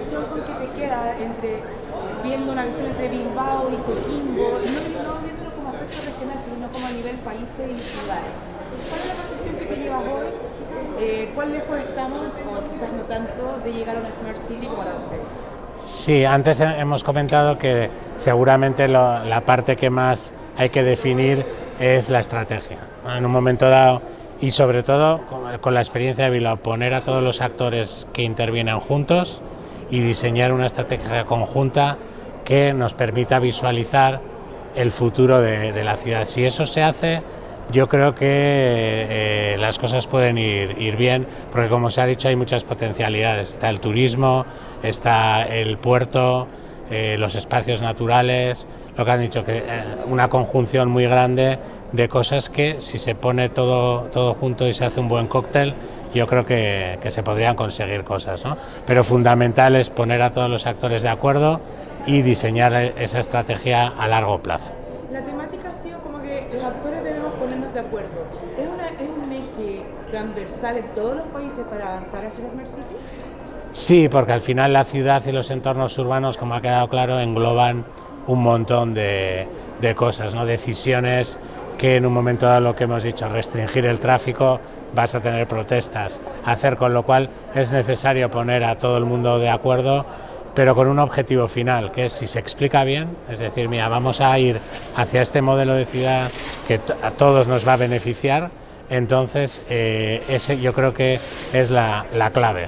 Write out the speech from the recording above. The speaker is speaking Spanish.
sensación con que te queda entre viendo una visión entre Bilbao y Coquimbo, y no viéndolo como aspecto regional, sino como a nivel países y ciudades? ¿Cuál es la percepción que te llevas hoy? ¿Cuán lejos estamos, o quizás no tanto, de llegar a una Smart City como la de ustedes? Sí, antes hemos comentado que seguramente la parte que más hay que definir es la estrategia. En un momento dado, y sobre todo con la experiencia de Bilbao, poner a todos los actores que intervienen juntos y diseñar una estrategia conjunta que nos permita visualizar el futuro de la ciudad. Si eso se hace, yo creo que las cosas pueden ir bien, porque como se ha dicho hay muchas potencialidades. Está el turismo, está el puerto, los espacios naturales, lo que han dicho, que una conjunción muy grande de cosas que si se pone todo junto y se hace un buen cóctel, yo creo que se podrían conseguir cosas, ¿no? Pero fundamental es poner a todos los actores de acuerdo y diseñar esa estrategia a largo plazo. La temática ha sido como que los actores debemos ponernos de acuerdo. ¿Es un eje transversal en todos los países para avanzar hacia la Smart City? Sí, porque al final la ciudad y los entornos urbanos, como ha quedado claro, engloban un montón de cosas, ¿no? Decisiones que en un momento dado, lo que hemos dicho, restringir el tráfico, vas a tener protestas, con lo cual es necesario poner a todo el mundo de acuerdo, pero con un objetivo final, que es, si se explica bien, es decir, mira, vamos a ir hacia este modelo de ciudad que a todos nos va a beneficiar, entonces ese yo creo que es la clave.